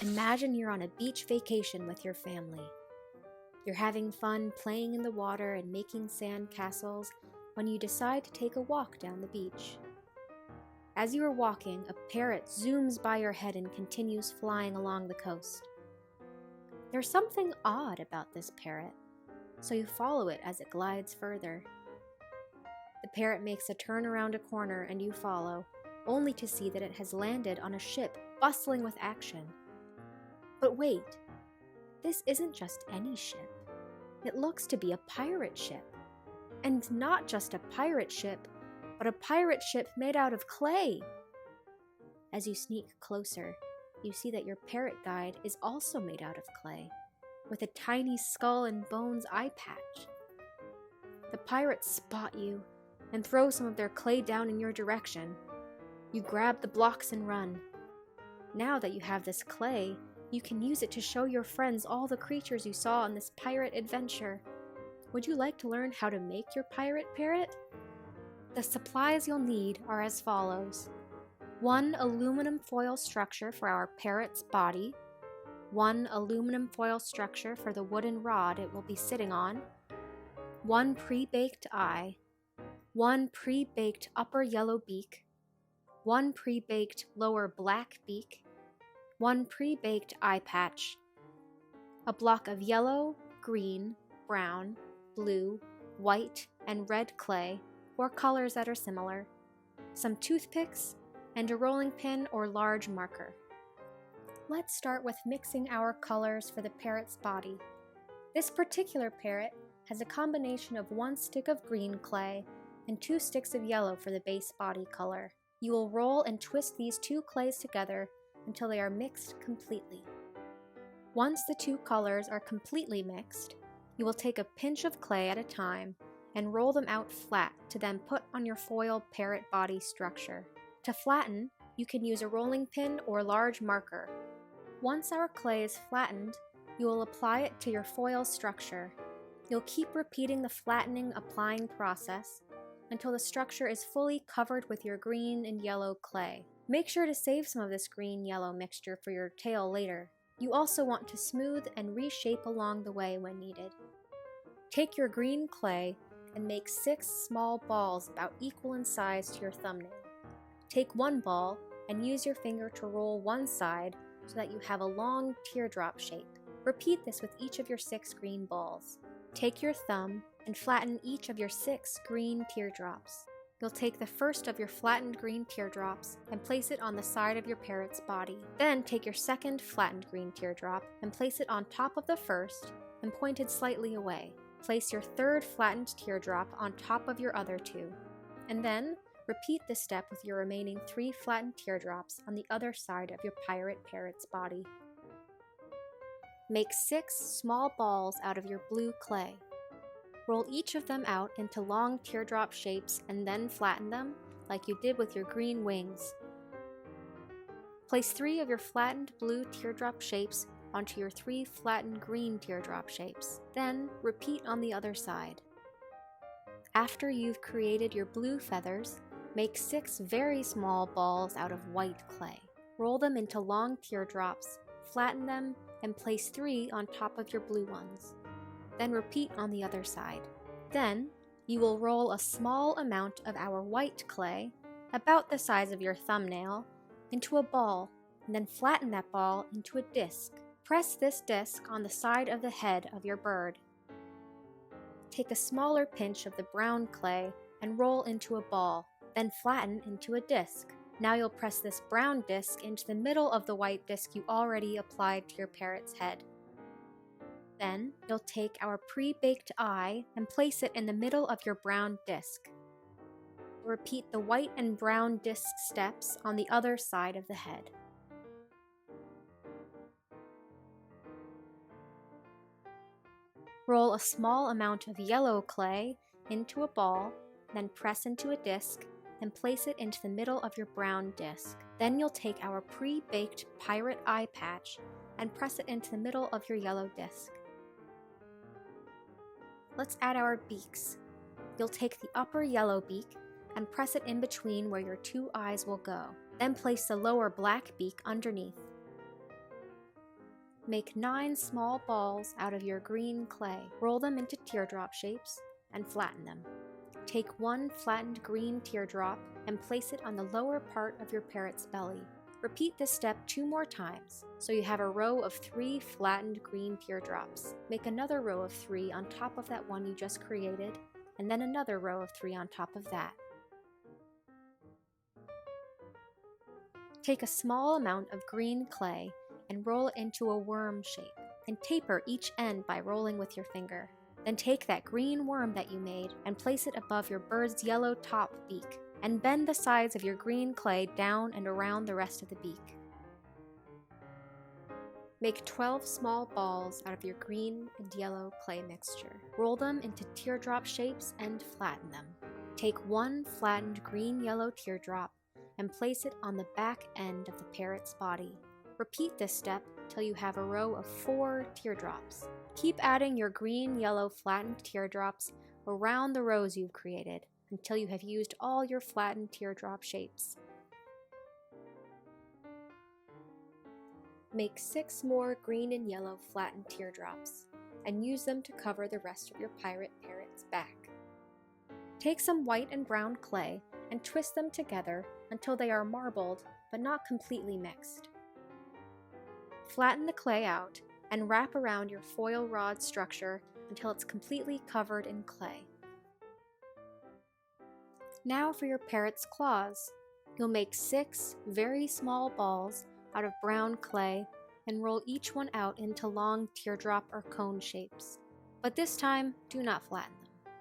Imagine you're on a beach vacation with your family. You're having fun playing in the water and making sand castles when you decide to take a walk down the beach. As you are walking, a parrot zooms by your head and continues flying along the coast. There's something odd about this parrot, so you follow it as it glides further. The parrot makes a turn around a corner and you follow, only to see that it has landed on a ship bustling with action. But wait, this isn't just any ship. It looks to be a pirate ship. And not just a pirate ship, but a pirate ship made out of clay. As you sneak closer, you see that your parrot guide is also made out of clay, with a tiny skull and bones eye patch. The pirates spot you and throw some of their clay down in your direction. You grab the blocks and run. Now that you have this clay, you can use it to show your friends all the creatures you saw on this pirate adventure. Would you like to learn how to make your pirate parrot? The supplies you'll need are as follows: 1 aluminum foil structure for our parrot's body, 1 aluminum foil structure for the wooden rod it will be sitting on, 1 pre-baked eye, 1 pre-baked upper yellow beak, 1 pre-baked lower black beak, 1 pre-baked eye patch, a block of yellow, green, brown, blue, white, and red clay, or colors that are similar, some toothpicks, and a rolling pin or large marker. Let's start with mixing our colors for the parrot's body. This particular parrot has a combination of 1 stick of green clay and 2 sticks of yellow for the base body color. You will roll and twist these 2 clays together until they are mixed completely. Once the 2 colors are completely mixed, you will take a pinch of clay at a time and roll them out flat to then put on your foil parrot body structure. To flatten, you can use a rolling pin or large marker. Once our clay is flattened, you will apply it to your foil structure. You'll keep repeating the flattening applying process until the structure is fully covered with your green and yellow clay. Make sure to save some of this green-yellow mixture for your tail later. You also want to smooth and reshape along the way when needed. Take your green clay and make 6 small balls about equal in size to your thumbnail. Take 1 ball and use your finger to roll one side so that you have a long teardrop shape. Repeat this with each of your 6 green balls. Take your thumb and flatten each of your 6 green teardrops. You'll take the first of your flattened green teardrops and place it on the side of your parrot's body. Then take your second flattened green teardrop and place it on top of the first and pointed slightly away. Place your third flattened teardrop on top of your other 2. And then repeat this step with your remaining 3 flattened teardrops on the other side of your pirate parrot's body. Make 6 small balls out of your blue clay. Roll each of them out into long teardrop shapes and then flatten them like you did with your green wings. Place 3 of your flattened blue teardrop shapes onto your 3 flattened green teardrop shapes. Then repeat on the other side. After you've created your blue feathers, make 6 very small balls out of white clay. Roll them into long teardrops, flatten them, and place 3 on top of your blue ones. Then repeat on the other side. Then, you will roll a small amount of our white clay, about the size of your thumbnail, into a ball, and then flatten that ball into a disc. Press this disc on the side of the head of your bird. Take a smaller pinch of the brown clay and roll into a ball, then flatten into a disc. Now you'll press this brown disc into the middle of the white disc you already applied to your parrot's head. Then, you'll take our pre-baked eye and place it in the middle of your brown disc. Repeat the white and brown disc steps on the other side of the head. Roll a small amount of yellow clay into a ball, then press into a disc, and place it into the middle of your brown disc. Then you'll take our pre-baked pirate eye patch and press it into the middle of your yellow disc. Let's add our beaks. You'll take the upper yellow beak and press it in between where your 2 eyes will go. Then place the lower black beak underneath. Make 9 small balls out of your green clay. Roll them into teardrop shapes and flatten them. Take 1 flattened green teardrop and place it on the lower part of your parrot's belly. Repeat this step 2 more times, so you have a row of 3 flattened green teardrops. Make another row of 3 on top of that one you just created, and then another row of 3 on top of that. Take a small amount of green clay and roll it into a worm shape, and taper each end by rolling with your finger. Then take that green worm that you made and place it above your bird's yellow top beak, and bend the sides of your green clay down and around the rest of the beak. Make 12 small balls out of your green and yellow clay mixture. Roll them into teardrop shapes and flatten them. Take 1 flattened green-yellow teardrop and place it on the back end of the parrot's body. Repeat this step till you have a row of 4 teardrops. Keep adding your green-yellow flattened teardrops around the rows you've created until you have used all your flattened teardrop shapes. Make 6 more green and yellow flattened teardrops and use them to cover the rest of your pirate parrot's back. Take some white and brown clay and twist them together until they are marbled but not completely mixed. Flatten the clay out and wrap around your foil rod structure until it's completely covered in clay. Now for your parrot's claws. You'll make 6 very small balls out of brown clay and roll each one out into long teardrop or cone shapes. But this time, do not flatten them.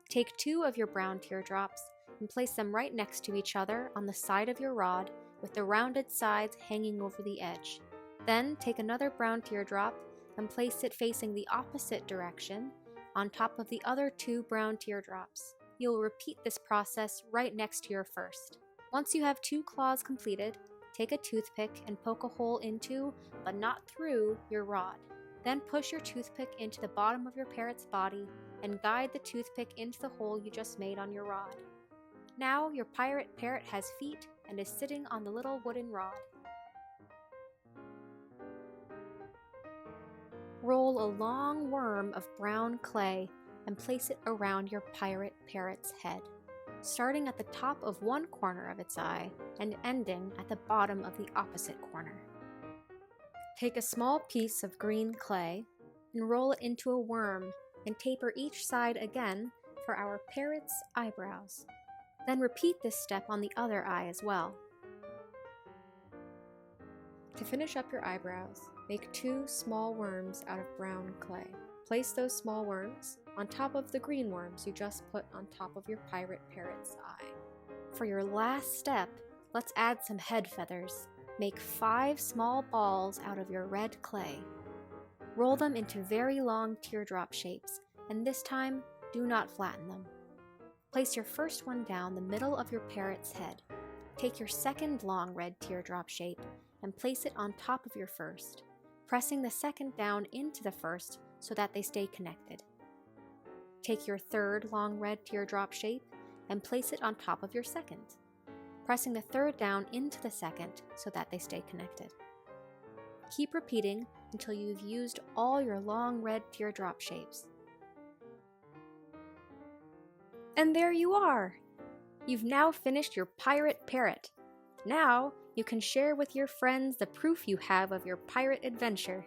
Take 2 of your brown teardrops and place them right next to each other on the side of your rod with the rounded sides hanging over the edge. Then take another brown teardrop and place it facing the opposite direction on top of the other 2 brown teardrops. You'll repeat this process right next to your first. Once you have 2 claws completed, take a toothpick and poke a hole into, but not through, your rod. Then push your toothpick into the bottom of your parrot's body and guide the toothpick into the hole you just made on your rod. Now your pirate parrot has feet and is sitting on the little wooden rod. Roll a long worm of brown clay and place it around your pirate parrot's head, starting at the top of one corner of its eye and ending at the bottom of the opposite corner. Take a small piece of green clay and roll it into a worm and taper each side again for our parrot's eyebrows. Then repeat this step on the other eye as well. To finish up your eyebrows, make 2 small worms out of brown clay. Place those small worms on top of the green worms you just put on top of your pirate parrot's eye. For your last step, let's add some head feathers. Make 5 small balls out of your red clay. Roll them into very long teardrop shapes, and this time, do not flatten them. Place your first one down the middle of your parrot's head. Take your second long red teardrop shape and place it on top of your first, pressing the second down into the first so that they stay connected. Take your third long red teardrop shape and place it on top of your second, pressing the third down into the second so that they stay connected. Keep repeating until you've used all your long red teardrop shapes. And there you are! You've now finished your pirate parrot. Now you can share with your friends the proof you have of your pirate adventure.